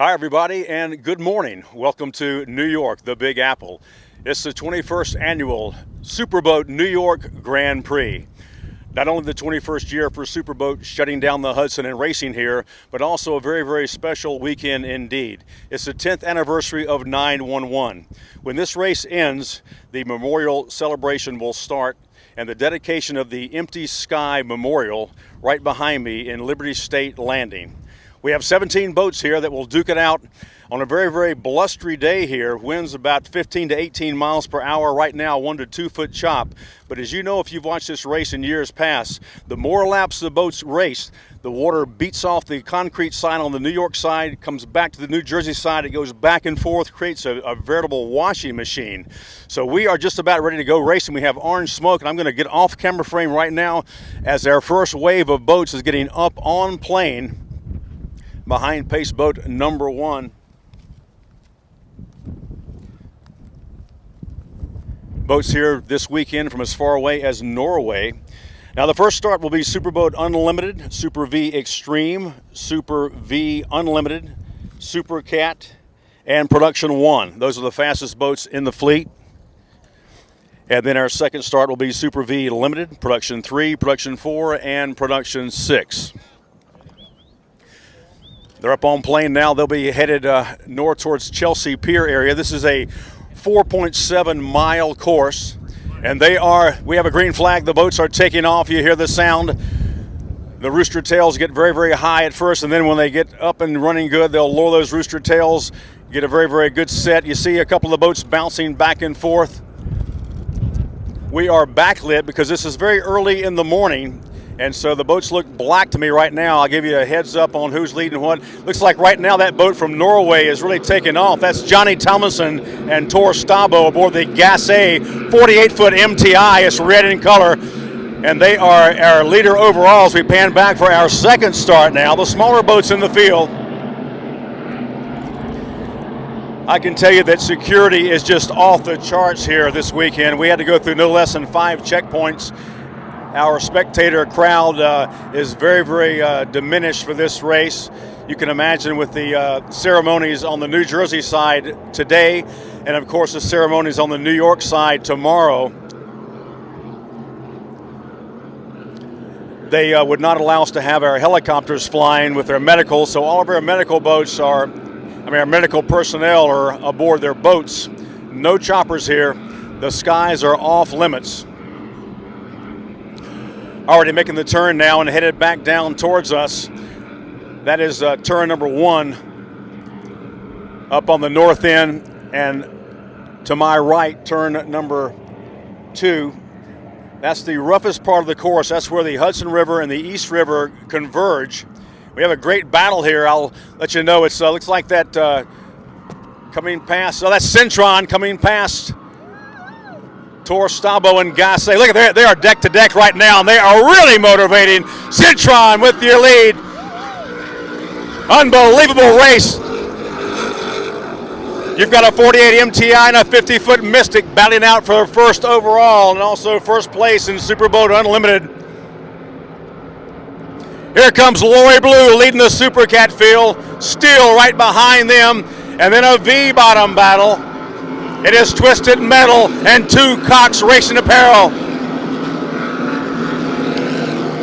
Hi, everybody, and good morning. Welcome to New York, the Big Apple. It's the 21st annual Superboat New York Grand Prix. Not only the 21st year for Superboat shutting down the Hudson and racing here, but also a very, very special weekend indeed. It's the 10th anniversary of 911. When this race ends, the memorial celebration will start, and the dedication of the Empty Sky Memorial right behind me in Liberty State Landing. We have 17 boats here that will duke it out on a very, very blustery day here. Winds about 15 to 18 miles per hour right now, 1 to 2 foot chop. But as you know, if you've watched this race in years past, the more laps the boats race, the water beats off the concrete side on the New York side, comes back to the New Jersey side, it goes back and forth, creates a veritable washing machine. So we are just about ready to go racing. We have orange smoke, and I'm going to get off camera frame right now as our first wave of boats is getting up on plane behind pace boat number 1. Boats here this weekend from as far away as Norway. Now the first start will be Superboat Unlimited, Super V Extreme, Super V Unlimited, Super Cat, and Production 1. Those are the fastest boats in the fleet. And then our second start will be Super V Limited, Production 3, Production 4, and Production 6. They're up on plane now. They'll be headed north towards Chelsea Pier area. This is a 4.7 mile course, and we have a green flag. The boats are taking off. You hear the sound. The rooster tails get very, very high at first, and then when they get up and running good, they'll lower those rooster tails, get a very, very good set. You see a couple of boats bouncing back and forth. We are backlit because this is very early in the morning, and so the boats look black to me right now. I'll give you a heads up on who's leading what. Looks like right now that boat from Norway is really taking off. That's Johnny Thomason and Tor Stabo aboard the Gasset 48-foot MTI. It's red in color, and they are our leader overall as we pan back for our second start now. The smaller boats in the field. I can tell you that security is just off the charts here this weekend. We had to go through no less than 5 checkpoints. Our spectator crowd is very, very diminished for this race. You can imagine with the ceremonies on the New Jersey side today, and of course the ceremonies on the New York side tomorrow. They would not allow us to have our helicopters flying with their medical, so all of our medical boats our medical personnel are aboard their boats. No choppers here. The skies are off limits. Already making the turn now and headed back down towards us. That is turn number 1 up on the north end, and to my right, turn number 2. That's the roughest part of the course. That's where the Hudson River and the East River converge. We have a great battle here. I'll let you know. It looks like that coming past. Oh, that's Centron coming past Tor Stabo and Gasset. Look at they are deck to deck right now, and they are really motivating. Centron with your lead. Unbelievable race. You've got a 48 MTI and a 50-foot Mystic battling out for first overall and also first place in Superboat Unlimited. Here comes Lori Blue leading the Super Cat field. Steel right behind them, and then a V-bottom battle. It is Twisted Metal and 2 Cox Racing Apparel.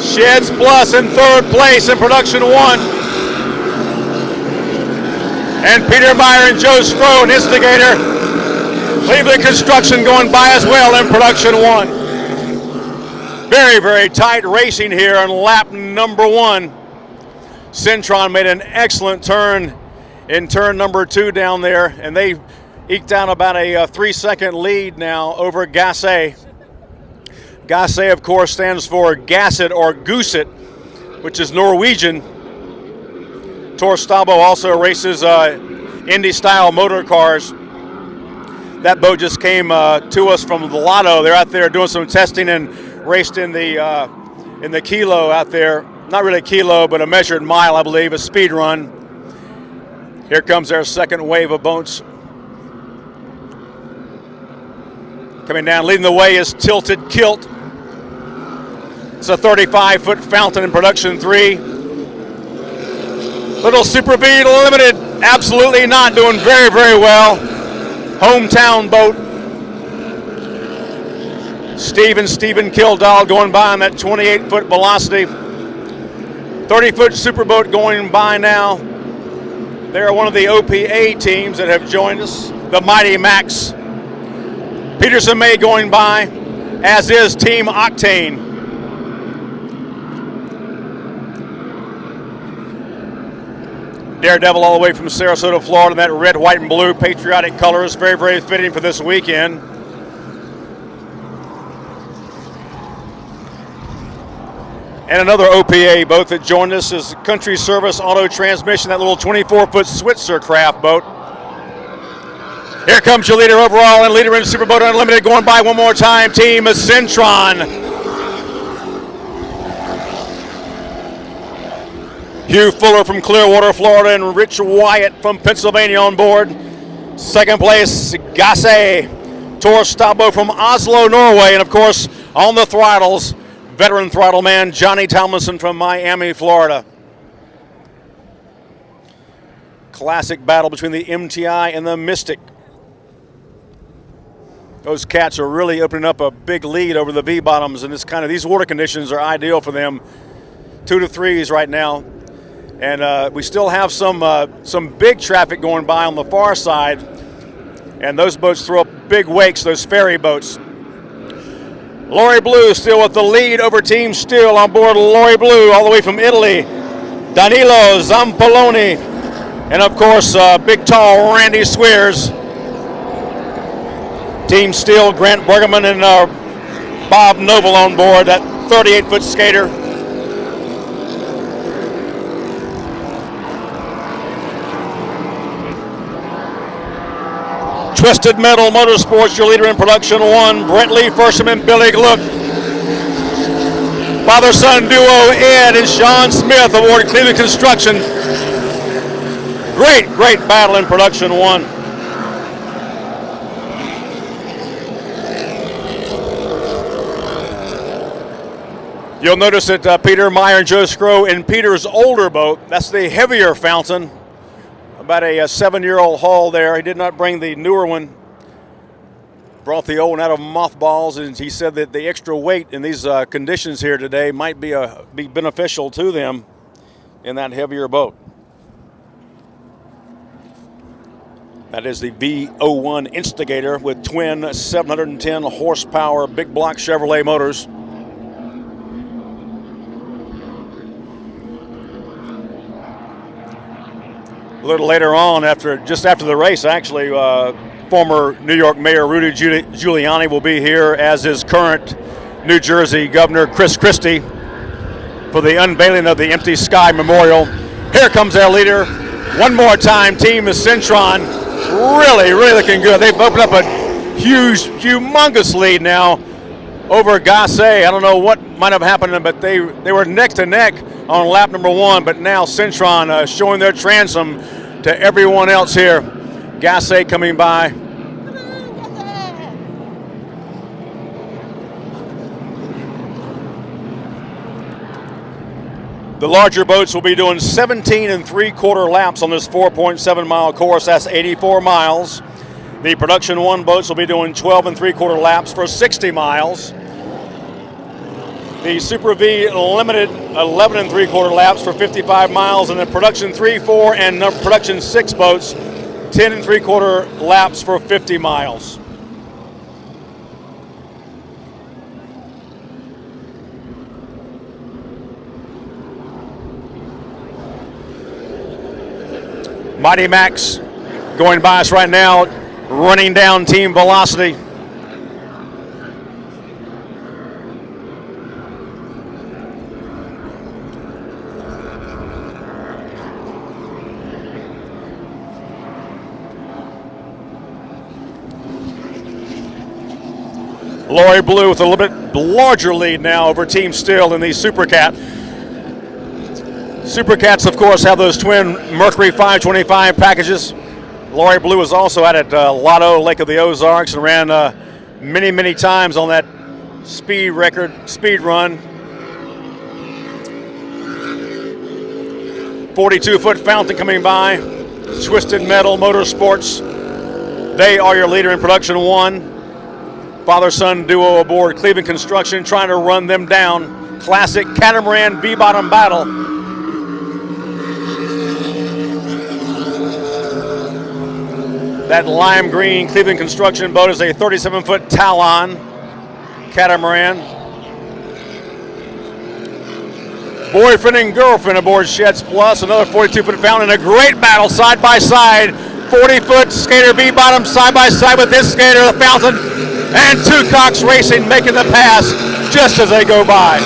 Sheds Plus in third place in Production 1. And Peter Meyer and Joe Scrow, Instigator, Cleveland Construction going by as well in Production 1. Very, very tight racing here on lap number 1. Centron made an excellent turn in turn number 2 down there, and they eked out about a 3-second lead now over Gasset. Gasset, of course, stands for Gasset or Gooset, which is Norwegian. Tor Stabo also races Indy-style motor cars. That boat just came to us from the Lotto. They're out there doing some testing and raced in the kilo out there. Not really a kilo, but a measured mile, I believe, a speed run. Here comes our second wave of boats. Coming down, leading the way is Tilted Kilt. It's a 35-foot fountain in Production 3. Little Super V Limited Absolutely not, doing very, very well. Hometown boat. Stephen Kildall going by on that 28-foot velocity. 30-foot superboat going by now. They're one of the OPA teams that have joined us. The Mighty Max. Peterson May going by, as is Team Octane. Daredevil all the way from Sarasota, Florida, in that red, white, and blue patriotic colors. Very, very fitting for this weekend. And another OPA boat that joined us is Country Service Auto Transmission, that little 24-foot Switzer craft boat. Here comes your leader overall and leader in Superboat Unlimited going by one more time, Team Centron. Hugh Fuller from Clearwater, Florida, and Rich Wyatt from Pennsylvania on board. Second place, Gasse Torstabo from Oslo, Norway, and of course, on the throttles, veteran throttle man Johnny Tomlinson from Miami, Florida. Classic battle between the MTI and the Mystic. Those cats are really opening up a big lead over the V-bottoms, and these water conditions are ideal for them. 2 to 3s right now. And we still have some big traffic going by on the far side, and those boats throw up big wakes, those ferry boats. Lori Blue still with the lead over Team Steel on board Lori Blue, all the way from Italy. Danilo Zampoloni, and of course, big tall Randy Swears. Team Steel, Grant Bergerman and Bob Noble on board, that 38-foot skater. Twisted Metal Motorsports, your leader in Production 1, Brent Lee Firsham and Billy Gluck. Father-son duo Ed and Sean Smith aboard Cleveland Construction. Great battle in Production 1. You'll notice that Peter Meyer and Joe Scrow in Peter's older boat, that's the heavier Fountain. About a 7-year-old hull there. He did not bring the newer one. Brought the old one out of mothballs, and he said that the extra weight in these conditions here today might be beneficial to them in that heavier boat. That is the V01 Instigator with twin 710 horsepower big block Chevrolet motors. A little later on, just after the race, actually, former New York Mayor Rudy Giuliani will be here, as is current New Jersey Governor Chris Christie, for the unveiling of the Empty Sky Memorial. Here comes our leader. One more time, Team Centron. Really looking good. They've opened up a humongous lead now over Gasse. I don't know what might have happened, but they were neck to neck on lap number 1, but now Centron showing their transom to everyone else here. Gasse coming by. The larger boats will be doing 17 3/4 laps on this 4.7 mile course. That's 84 miles. The Production 1 boats will be doing 12 3/4 laps for 60 miles. The Super V Limited 11 3/4 laps for 55 miles, and the Production 3, 4, and Production 6 boats 10 3/4 laps for 50 miles. Mighty Max going by us right now, running down Team Velocity. Lori Blue with a little bit larger lead now over Team Steel in the Supercat. Supercats, of course, have those twin Mercury 525 packages. Lori Blue was also out at Lotto, Lake of the Ozarks, and ran many times on that speed run. 42-foot Fountain coming by. Twisted Metal Motorsports. They are your leader in production one. Father-son duo aboard Cleveland Construction trying to run them down. Classic catamaran V-bottom battle. That lime green Cleveland Construction boat is a 37-foot Talon catamaran. Boyfriend and girlfriend aboard Sheds Plus, another 42-foot fountain, and a great battle side by side. 40-foot skater V-bottom side by side with this skater, the fountain, and Two Cocks Racing making the pass just as they go by.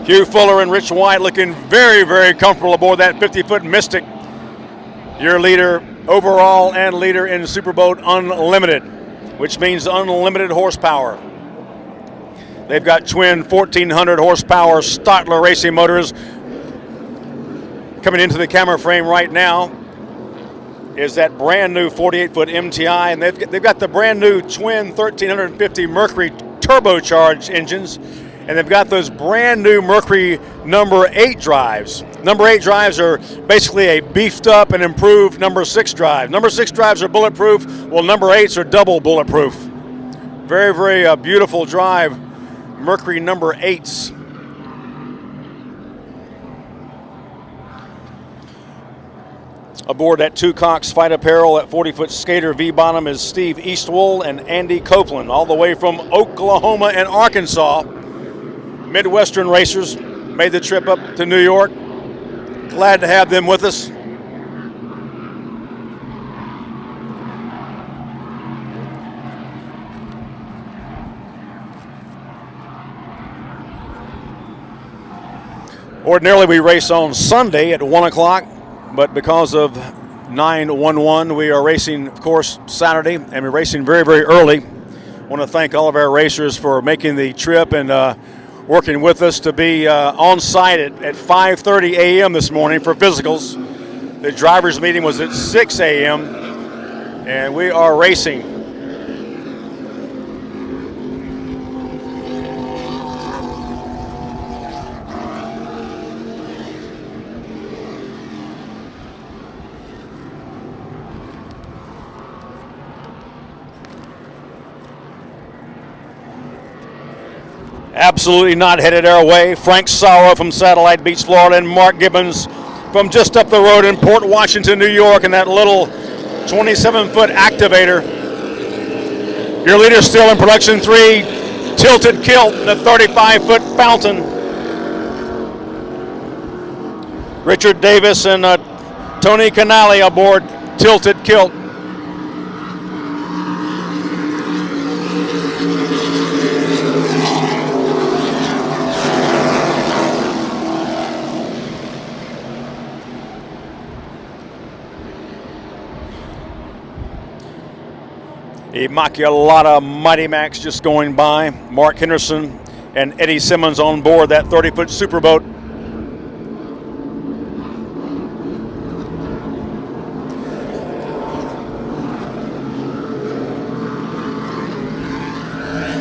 Hugh Fuller and Rich White looking very, very comfortable aboard that 50-foot Mystic. Your leader overall and leader in Superboat Unlimited, which means unlimited horsepower. They've got twin 1,400 horsepower Stotler racing motors. Coming into the camera frame right now is that brand new 48-foot MTI, and they've got the brand new twin 1,350 Mercury turbocharged engines. And they've got those brand new Mercury number 8 drives. Number 8 drives are basically a beefed up and improved number 6 drive. Number 6 drives are bulletproof, while number 8s are double bulletproof. Very, very beautiful drive, Mercury number 8s. Aboard that Two Cocks Fight Apparel, that 40-foot skater V-bottom is Steve Eastwool and Andy Copeland, all the way from Oklahoma and Arkansas. Midwestern racers made the trip up to New York. Glad to have them with us. Ordinarily we race on Sunday at 1 o'clock, but because of 9/11, we are racing, of course, Saturday, and we're racing very, very early. I want to thank all of our racers for making the trip and working with us to be on site at 5:30 a.m. this morning for physicals. The driver's meeting was at 6 a.m. and we are racing. Absolutely not headed our way. Frank Sorrow from Satellite Beach, Florida, and Mark Gibbons from just up the road in Port Washington, New York, and that little 27-foot activator. Your leader still in production 3, Tilted Kilt, the 35-foot fountain. Richard Davis and Tony Canale aboard Tilted Kilt. Immaculata Mighty Max just going by. Mark Henderson and Eddie Simmons on board that 30-foot superboat.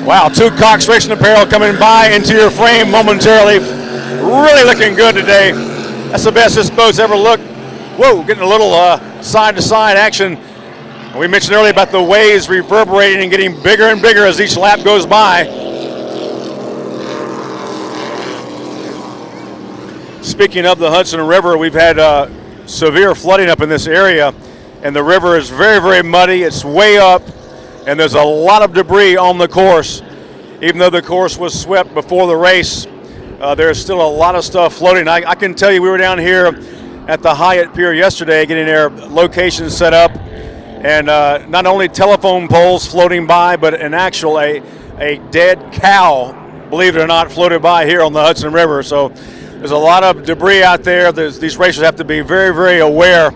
Wow, Two Cocks Racing Apparel coming by into your frame momentarily. Really looking good today. That's the best this boat's ever looked. Whoa, getting a little side-to-side action. We mentioned earlier about the waves reverberating and getting bigger and bigger as each lap goes by. Speaking of the Hudson River, we've had severe flooding up in this area, and the river is very, very muddy. It's way up, and there's a lot of debris on the course. Even though the course was swept before the race, there's still a lot of stuff floating. I can tell you we were down here at the Hyatt Pier yesterday getting their location set up. And not only telephone poles floating by, but an actual a dead cow, believe it or not, floated by here on the Hudson River. So there's a lot of debris out there. These racers have to be very, very aware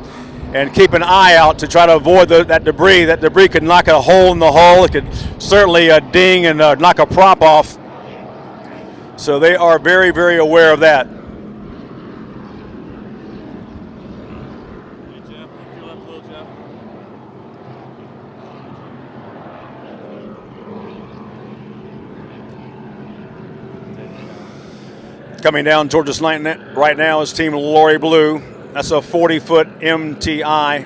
and keep an eye out to try to avoid that debris. That debris could knock a hole in the hull. It could certainly ding and knock a prop off. So they are very, very aware of that. Coming down towards us right now is Team Lori Blue. That's a 40-foot MTI,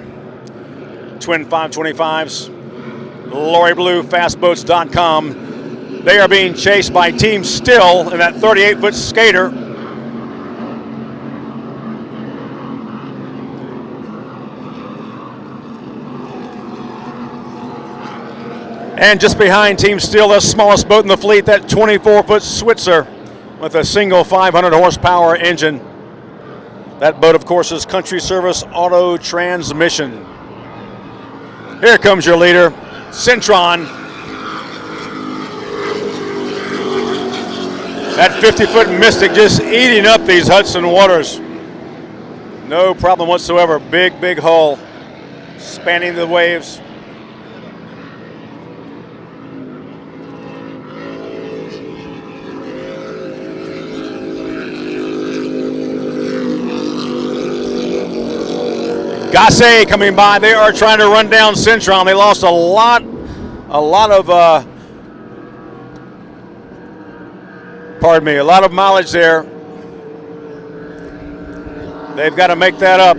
twin 525s. Lori Blue, fastboats.com. They are being chased by Team Still in that 38-foot skater. And just behind Team Still, the smallest boat in the fleet, that 24-foot Switzer with a single 500 horsepower engine. That boat, of course, is Country Service Auto Transmission. Here comes your leader, Centron. That 50-foot Mystic just eating up these Hudson waters. No problem whatsoever. Big, big hull, spanning the waves. Gasse coming by. They are trying to run down Centron. They lost a lot of mileage there. They've got to make that up.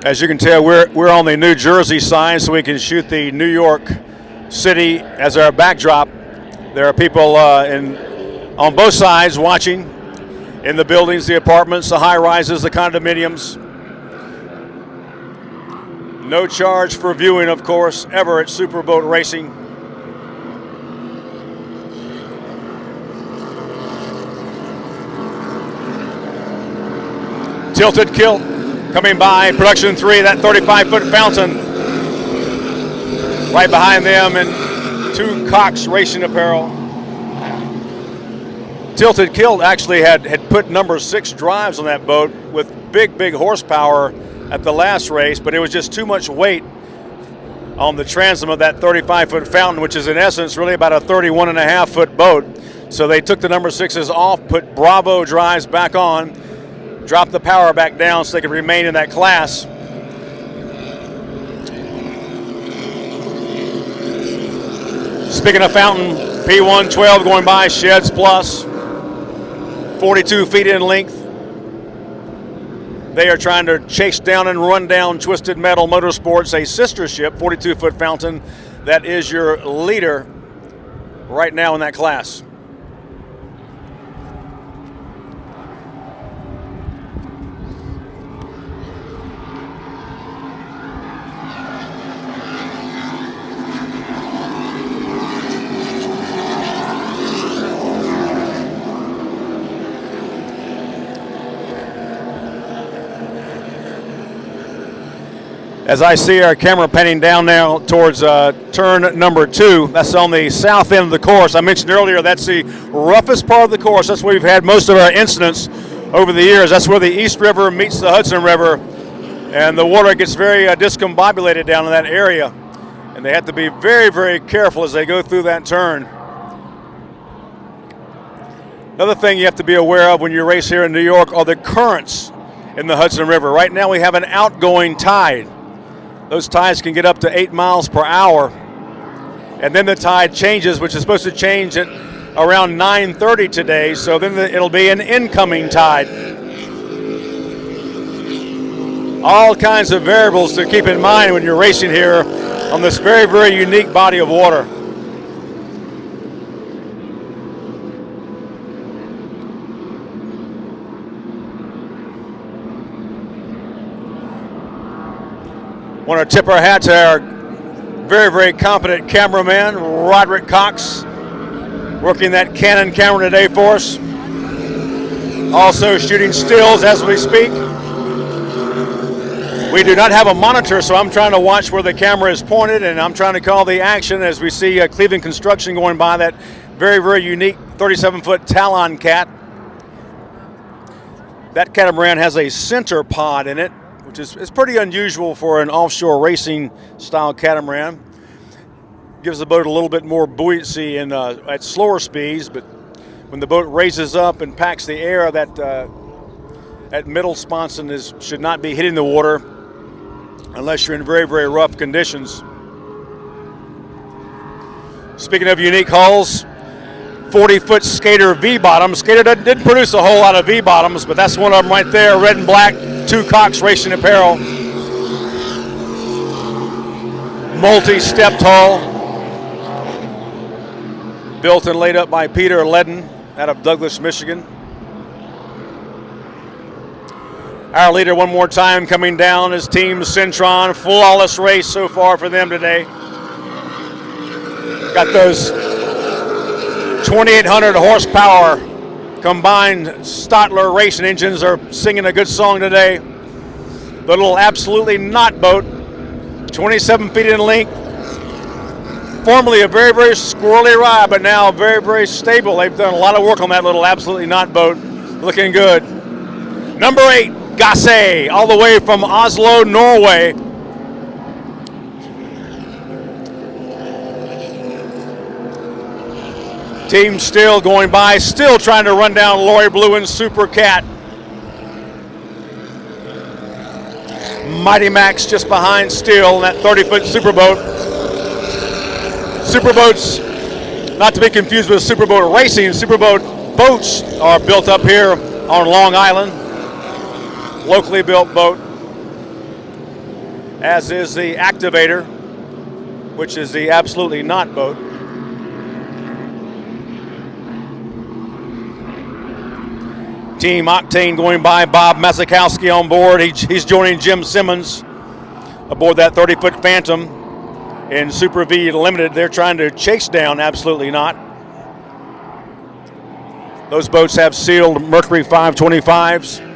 As you can tell, we're on the New Jersey side, so we can shoot the New York City as our backdrop. There are people on both sides watching in the buildings, the apartments, the high-rises, the condominiums. No charge for viewing, of course, ever at Superboat Racing. Tilted Kilt coming by, production 3, that 35-foot fountain. Right behind them, and 2 Cox Racing Apparel. Tilted Kilt actually had put number 6 drives on that boat with big horsepower at the last race, but it was just too much weight on the transom of that 35-foot fountain, which is in essence really about a 31.5-foot boat. So they took the number 6s off, put Bravo drives back on, drop the power back down so they could remain in that class. Speaking of fountain, P112 going by, Sheds Plus, 42 feet in length. They are trying to chase down and run down Twisted Metal Motorsports, a sister ship, 42-foot fountain. That is your leader right now in that class. As I see our camera panning down now towards turn number 2, that's on the south end of the course. I mentioned earlier that's the roughest part of the course. That's where we've had most of our incidents over the years. That's where the East River meets the Hudson River, and the water gets very discombobulated down in that area. And they have to be very careful as they go through that turn. Another thing you have to be aware of when you race here in New York are the currents in the Hudson River. Right now we have an outgoing tide. Those tides can get up to 8 miles per hour. And then the tide changes, which is supposed to change at around 9:30 today, so then it'll be an incoming tide. All kinds of variables to keep in mind when you're racing here on this very unique body of water. Want to tip our hat to our very competent cameraman, Roderick Cox, working that Canon camera today for us. Also shooting stills as we speak. We do not have a monitor, so I'm trying to watch where the camera is pointed, and I'm trying to call the action as we see Cleveland Construction going by, that very unique 37-foot Talon Cat. That catamaran has a center pod in it, which is pretty unusual for an offshore racing style catamaran. Gives the boat a little bit more buoyancy at slower speeds, but when the boat raises up and packs the air, that at middle sponson should not be hitting the water unless you're in very, very rough conditions. Speaking of unique hulls, 40-foot Skater V-bottom. Skater didn't produce a whole lot of V-bottoms, but that's one of them right there, red and black, 2 Cox Racing apparel. Multi-stepped hull, built and laid up by Peter Ledden out of Douglas, Michigan. Our leader one more time coming down is Team Centron. Flawless race so far for them today. Got those 2,800 horsepower combined Stotler racing engines are singing a good song today. The little Absolutely Not boat, 27 feet in length. Formerly a very, very squirrely ride, but now very, very stable. They've done a lot of work on that little Absolutely Not boat. Looking good. Number 8, Gasse, all the way from Oslo, Norway. Team Still going by, still trying to run down Lori Blue and Super Cat. Mighty Max just behind Still in that 30-foot Superboat. Superboats, not to be confused with Superboat Racing, Superboat boats are built up here on Long Island. Locally built boat, as is the Activator, which is the Absolutely Not boat. Team Octane going by, Bob Masakowski on board. He's joining Jim Simmons aboard that 30-foot Phantom in Super V Limited. They're trying to chase down Absolutely Not. Those boats have sealed Mercury 525s.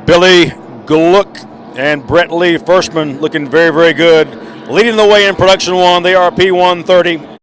Billy Gluck and Brett Lee Firstman looking very, very good. Leading the way in production 1, they are P130.